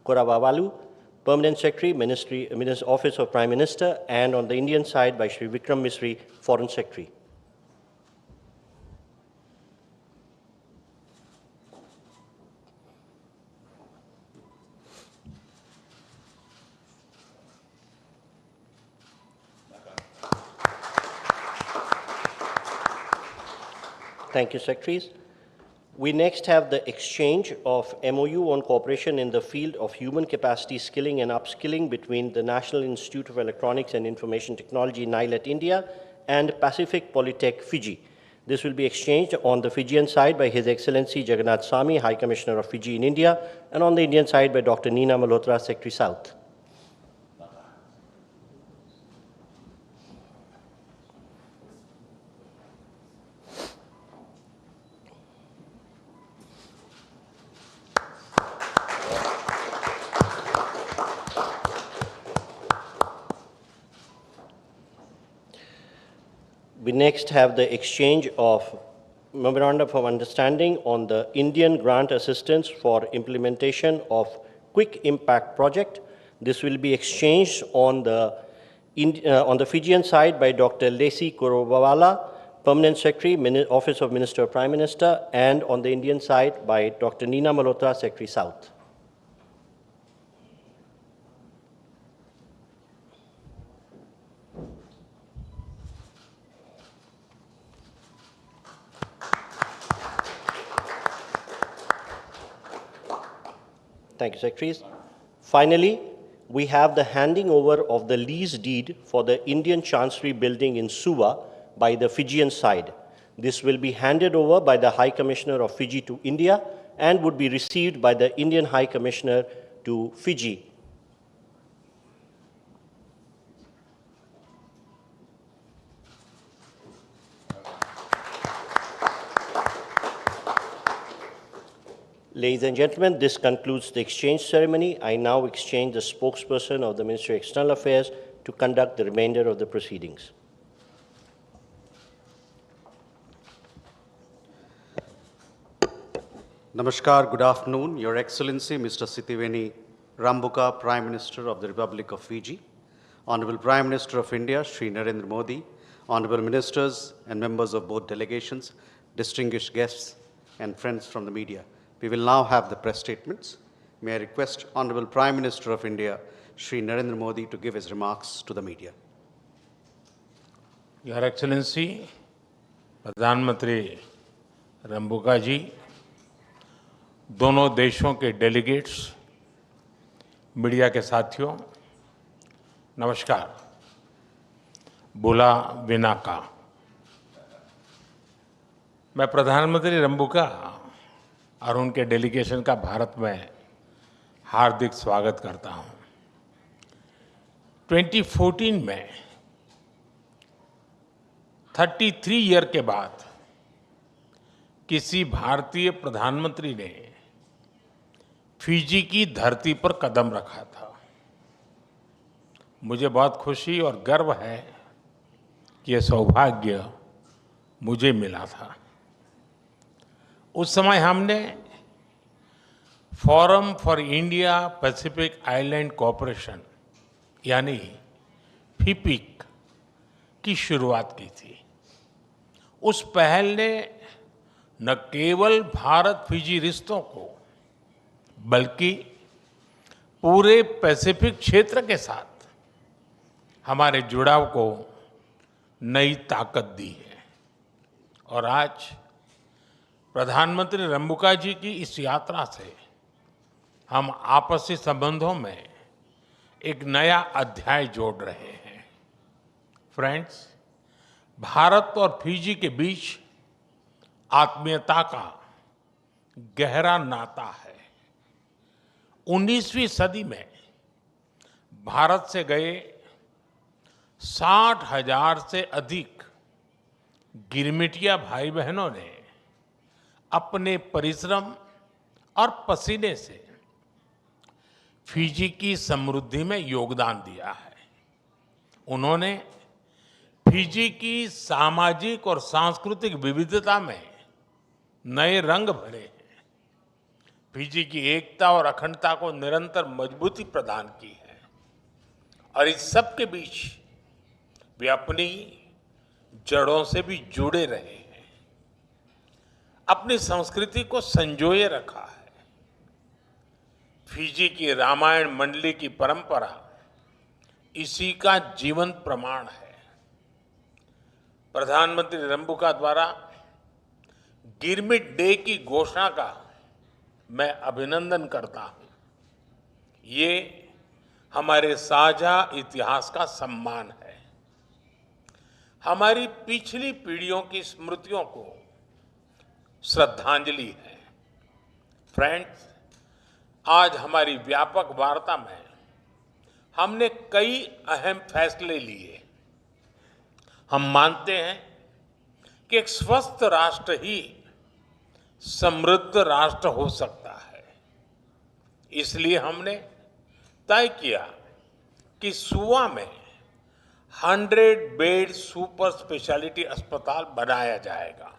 Koravalu, Permanent Secretary, Office of Prime Minister, and on the Indian side by Shri Vikram Misri, Foreign Secretary. Thank you, Secretaries. We next have the exchange of MOU on cooperation in the field of human capacity skilling and upskilling between the National Institute of Electronics and Information Technology, NILET, India, and Pacific Polytech, Fiji. This will be exchanged on the Fijian side by His Excellency Jagannath Swamy, High Commissioner of Fiji in India, and on the Indian side by Dr. Neena Malhotra, Secretary South. We next have the exchange of Memorandum of Understanding on the Indian Grant Assistance for Implementation of Quick Impact Project. This will be exchanged on the Fijian side by Dr. Lacey Kurovawala, Permanent Secretary, Office of Minister of Prime Minister, and on the Indian side by Dr. Neena Malhotra, Secretary South. Thank you, Secretaries. Finally, we have the handing over of the lease deed for the Indian Chancery Building in Suva by the Fijian side. This will be handed over by the High Commissioner of Fiji to India and would be received by the Indian High Commissioner to Fiji. Ladies and gentlemen, this concludes the exchange ceremony. I now exchange the spokesperson of the Ministry of External Affairs to conduct the remainder of the proceedings. Namaskar, good afternoon. Your Excellency, Mr. Sitiveni Rabuka, Prime Minister of the Republic of Fiji, Honorable Prime Minister of India, Shri Narendra Modi, Honorable Ministers and members of both delegations, distinguished guests and friends from the media. We will now have the press statements. May I request Honorable Prime Minister of India, Shri Narendra Modi, to give his remarks to the media. Your Excellency, प्रधानमंत्री रंबुका जी, दोनों देशों के delegates, media के साथियों, नमस्कार। बुला बिना का मैं प्रधानमंत्री रंबुका और उनके डेलीगेशन का भारत में हार्दिक स्वागत करता हूं। 2014 में 33 ईयर के बाद किसी भारतीय प्रधानमंत्री ने फिजी की धरती पर कदम रखा था। मुझे बहुत खुशी और गर्व है कि यह सौभाग्य मुझे मिला था। उस समय हमने forum for India Pacific island cooperation यानी फिपिक की शुरुआत की थी। उस पहल ने न केवल भारत फिजी रिश्तों को बल्कि पूरे पैसिफिक क्षेत्र के साथ हमारे जुड़ाव को नई ताकत दी है। और आज प्रधानमंत्री रंबुका जी की इस यात्रा से हम आपसी संबंधों में एक नया अध्याय जोड़ रहे हैं। फ्रेंड्स, भारत और फिजी के बीच आत्मीयता का गहरा नाता है। 19वीं सदी में भारत से गए 60,000 से अधिक गिरमिटिया भाई बहनों ने अपने परिश्रम और पसीने से फिजी की समृद्धि में योगदान दिया है। उन्होंने फिजी की सामाजिक और सांस्कृतिक विविधता में नए रंग भरे हैं। फिजी की एकता और अखंडता को निरंतर मजबूती प्रदान की है और इस सब के बीच वे अपनी जड़ों से भी जुड़े रहे हैं, अपनी संस्कृति को संजोए रखा है। फिजी की रामायण मंडली की परंपरा इसी का जीवंत प्रमाण है। प्रधानमंत्री रंबुका द्वारा गिरमिट डे की घोषणा का मैं अभिनंदन करता हूं। ये हमारे साझा इतिहास का सम्मान है, हमारी पिछली पीढ़ियों की स्मृतियों को श्रद्धांजलि है। फ्रेंड्स, आज हमारी व्यापक वार्ता में हमने कई अहम फैसले लिए। हम मानते हैं कि एक स्वस्थ राष्ट्र ही समृद्ध राष्ट्र हो सकता है। इसलिए हमने तय किया कि सुवा में 100 बेड सुपर स्पेशलिटी अस्पताल बनाया जाएगा।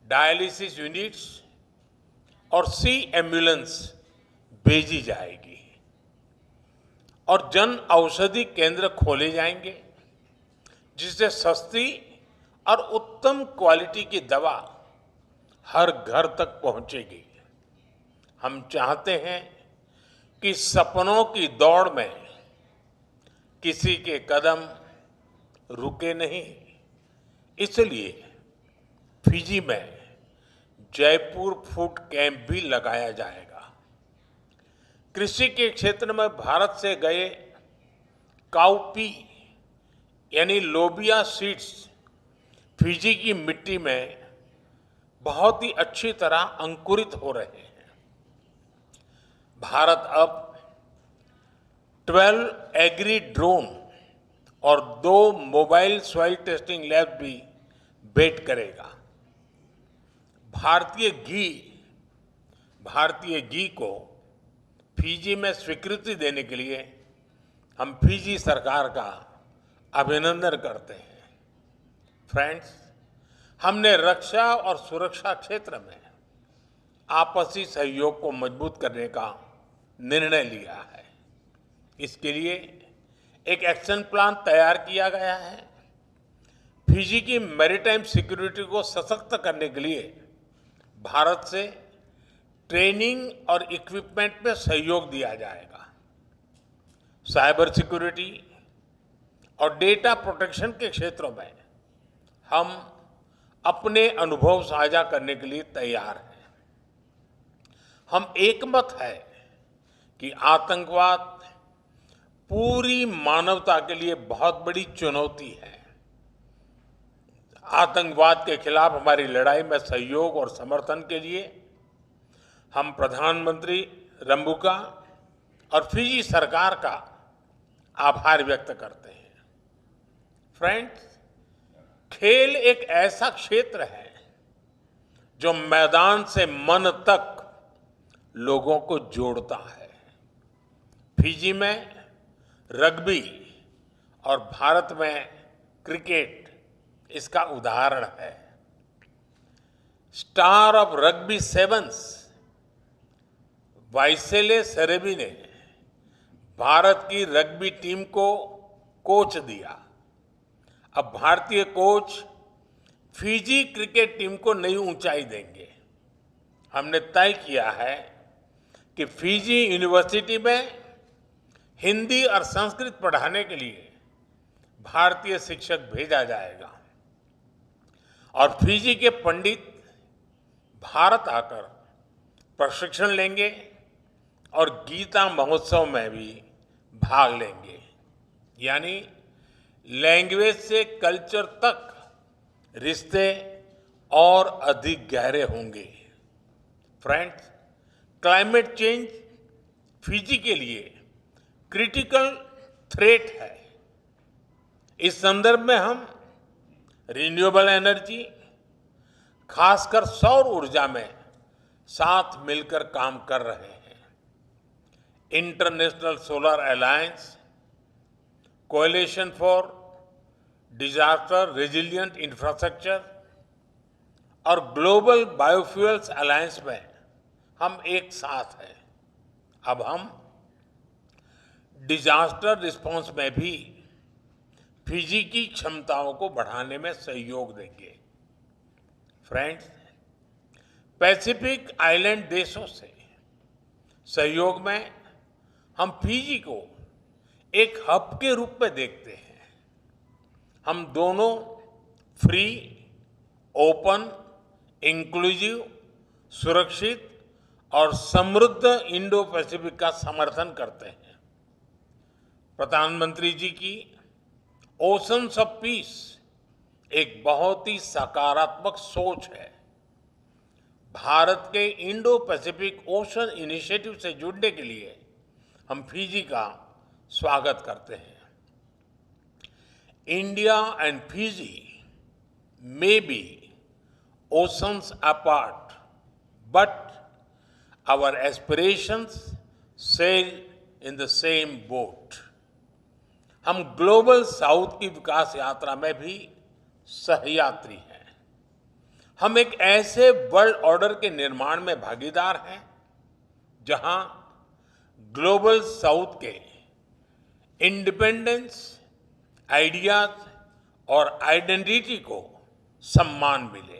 डायलिसिस यूनिट्स और सी एम्बुलेंस भेजी जाएगी और जन औषधि केंद्र खोले जाएंगे, जिससे सस्ती और उत्तम क्वालिटी की दवा हर घर तक पहुंचेगी। हम चाहते हैं कि सपनों की दौड़ में किसी के कदम रुके नहीं। इसलिए फिजी में जयपुर फूड कैंप भी लगाया जाएगा। कृषि के क्षेत्र में भारत से गए काउपी यानी लोबिया सीड्स फिजी की मिट्टी में बहुत ही अच्छी तरह अंकुरित हो रहे हैं। भारत अब 12 एग्री ड्रोन और 2 मोबाइल सॉइल टेस्टिंग लैब भी भेंट करेगा। भारतीय घी को फिजी में स्वीकृति देने के लिए हम फिजी सरकार का अभिनंदन करते हैं। फ्रेंड्स, हमने रक्षा और सुरक्षा क्षेत्र में आपसी सहयोग को मजबूत करने का निर्णय लिया है। इसके लिए एक एक्शन प्लान तैयार किया गया है। फिजी की मैरीटाइम सिक्योरिटी को सशक्त करने के लिए भारत से ट्रेनिंग और इक्विपमेंट में सहयोग दिया जाएगा। साइबर सिक्योरिटी और डेटा प्रोटेक्शन के क्षेत्रों में हम अपने अनुभव साझा करने के लिए तैयार हैं। हम एकमत है कि आतंकवाद पूरी मानवता के लिए बहुत बड़ी चुनौती है। आतंकवाद के खिलाफ हमारी लड़ाई में सहयोग और समर्थन के लिए हम प्रधानमंत्री रंबुका और फिजी सरकार का आभार व्यक्त करते हैं। फ्रेंड्स, खेल एक ऐसा क्षेत्र है जो मैदान से मन तक लोगों को जोड़ता है। फिजी में रग्बी और भारत में क्रिकेट इसका उदाहरण है। स्टार ऑफ रग्बी सेवन्स वाइसेले सेरेबी ने भारत की रग्बी टीम को कोच दिया। अब भारतीय कोच फिजी क्रिकेट टीम को नई ऊंचाई देंगे। हमने तय किया है कि फिजी यूनिवर्सिटी में हिंदी और संस्कृत पढ़ाने के लिए भारतीय शिक्षक भेजा जाएगा और फिजी के पंडित भारत आकर प्रशिक्षण लेंगे और गीता महोत्सव में भी भाग लेंगे। यानी लैंग्वेज से कल्चर तक रिश्ते और अधिक गहरे होंगे। फ्रेंड्स, क्लाइमेट चेंज फिजी के लिए क्रिटिकल थ्रेट है। इस संदर्भ में हम रिन्यूएबल एनर्जी, खासकर सौर ऊर्जा में साथ मिलकर काम कर रहे हैं। International solar alliance, coalition for disaster resilient infrastructure और ग्लोबल बायोफ्यूल्स अलायंस में हम एक साथ हैं। अब हम डिजास्टर रिस्पांस में भी फिजी की क्षमताओं को बढ़ाने में सहयोग देंगे। फ्रेंड्स, पैसिफिक आइलैंड देशों से सहयोग में हम फिजी को एक हब के रूप में देखते हैं। हम दोनों फ्री, ओपन, इंक्लूसिव, सुरक्षित और समृद्ध इंडो पैसिफिक का समर्थन करते हैं। प्रधानमंत्री जी की ओशंस ऑफ पीस एक बहुत ही सकारात्मक सोच है। भारत के इंडो पैसिफिक ओशन इनिशिएटिव से जुड़ने के लिए हम फिजी का स्वागत करते हैं। India and Fiji may be oceans apart, but our aspirations sail in the same boat. हम ग्लोबल साउथ की विकास यात्रा में भी सहयात्री हैं। हम एक ऐसे वर्ल्ड ऑर्डर के निर्माण में भागीदार हैं जहां ग्लोबल साउथ के इंडिपेंडेंस, आइडियाज और आइडेंटिटी को सम्मान मिले।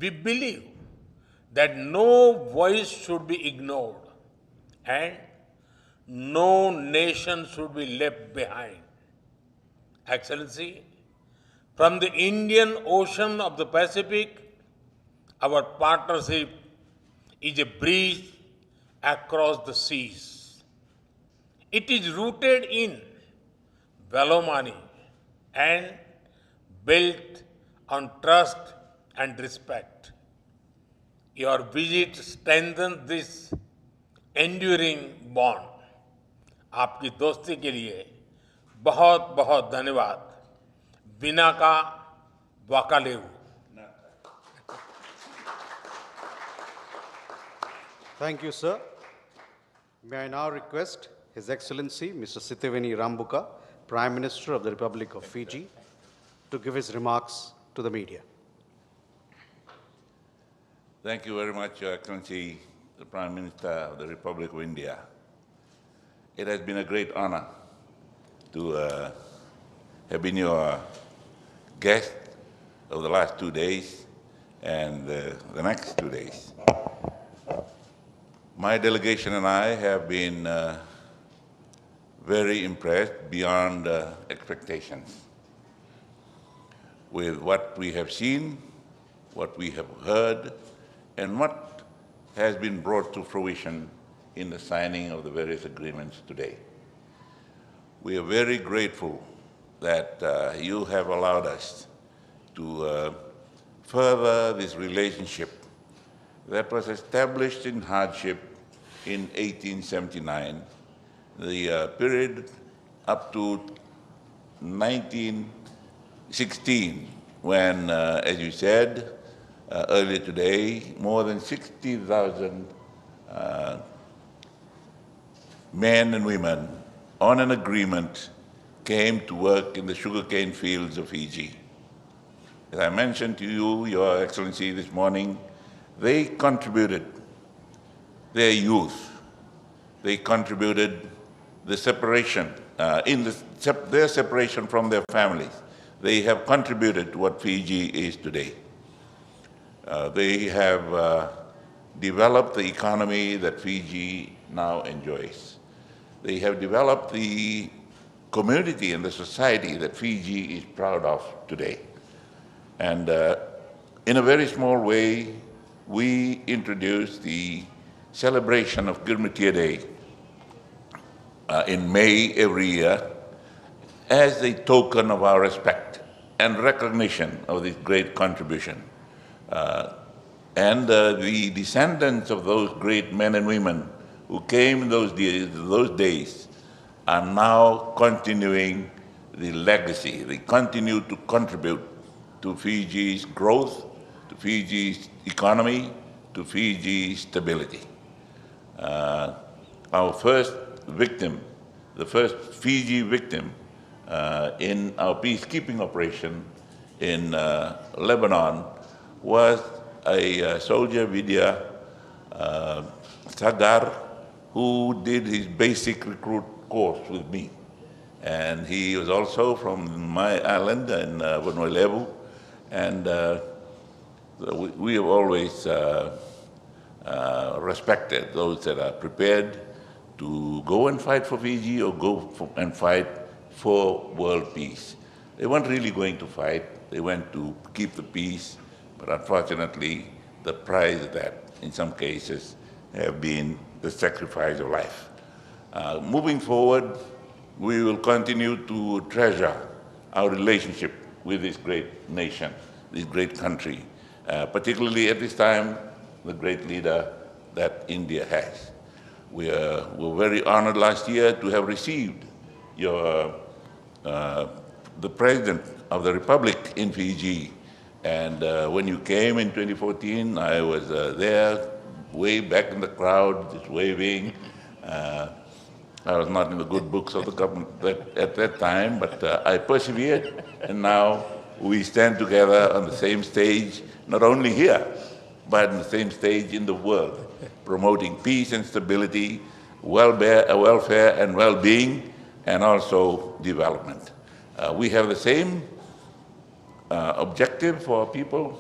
We believe that no voice should be ignored and no nation should be left behind. Excellency, from the Indian Ocean of the Pacific, our partnership is a bridge across the seas. It is rooted in Velomani and built on trust and respect. Your visit strengthens this enduring bond. आपकी दोस्ती के लिए बहुत बहुत धन्यवाद। बिना का वाकालेव। Thank you, sir. May I now request His Excellency Mr. Sitiveni Rabuka, Prime Minister of the Republic of Fiji, to give his remarks to the media. Thank you very much, Your Excellency, the Prime Minister of the Republic of India. It has been a great honor to have been your guest over the last 2 days and the next 2 days. My delegation and I have been very impressed beyond expectations with what we have seen, what we have heard, and what has been brought to fruition in the signing of the various agreements today. We are very grateful that you have allowed us to further this relationship that was established in hardship in 1879, the period up to 1916, when, as you said earlier today, more than 60,000 men and women on an agreement came to work in the sugarcane fields of Fiji. As I mentioned to you, Your Excellency, this morning, they contributed their youth. They contributed the separation, their separation from their families. They have contributed to what Fiji is today. They have developed the economy that Fiji now enjoys. They have developed the community and the society that Fiji is proud of today. And in a very small way, we introduced the celebration of Girmitia Day in May every year as a token of our respect and recognition of this great contribution. And the descendants of those great men and women who came in those days are now continuing the legacy. They continue to contribute to Fiji's growth, to Fiji's economy, to Fiji's stability. Our first victim, the first Fiji victim in our peacekeeping operation in Lebanon was a soldier, Vidya, Sagar, who did his basic recruit course with me. And he was also from my island in Vanuatu. And we have always respected those that are prepared to go and fight for Fiji or and fight for world peace. They weren't really going to fight. They went to keep the peace. But unfortunately, the price of that, in some cases, have been the sacrifice of life. Moving forward, we will continue to treasure our relationship with this great nation, this great country, particularly at this time, the great leader that India has. We were very honored last year to have received the President of the Republic in Fiji. And when you came in 2014, I was there, way back in the crowd, just waving. I was not in the good books of the government at that time, but I persevered, and now we stand together on the same stage, not only here, but on the same stage in the world, promoting peace and stability, welfare and well-being, and also development. We have the same objective for people.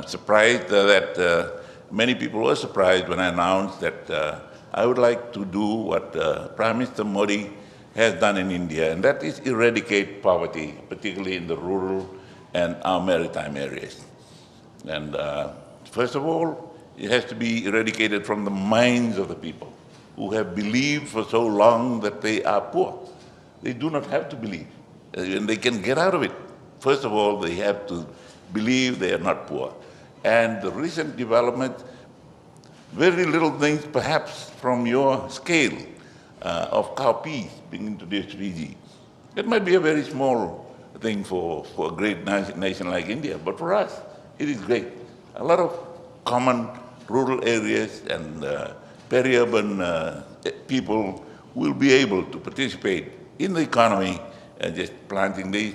Surprised that many people were surprised when I announced that I would like to do what Prime Minister Modi has done in India, and that is eradicate poverty, particularly in the rural and our maritime areas. And first of all, it has to be eradicated from the minds of the people who have believed for so long that they are poor. They do not have to believe, and they can get out of it. First of all, they have to believe they are not poor. And the recent development, very little things perhaps from your scale of cowpeas being introduced to Fiji. It might be a very small thing for a great nation like India, but for us, it is great. A lot of common rural areas and peri-urban people will be able to participate in the economy and just planting these.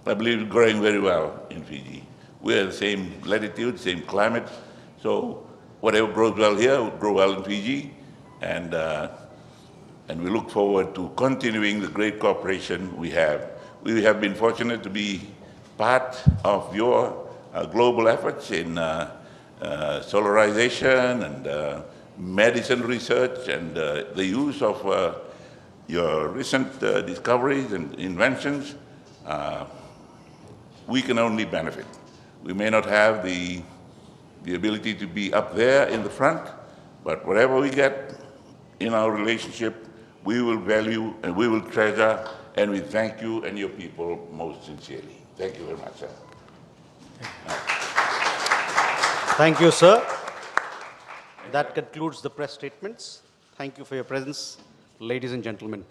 I believe it's growing very well in Fiji. We are the same latitude, same climate, so whatever grows well here will grow well in Fiji, and we look forward to continuing the great cooperation we have. We have been fortunate to be part of your global efforts in solarization and medicine research and the use of your recent discoveries and inventions. We can only benefit. We may not have the ability to be up there in the front, but whatever we get in our relationship, we will value and we will treasure, and we thank you and your people most sincerely. Thank you very much, sir. Thank you, sir. That concludes the press statements. Thank you for your presence, ladies and gentlemen.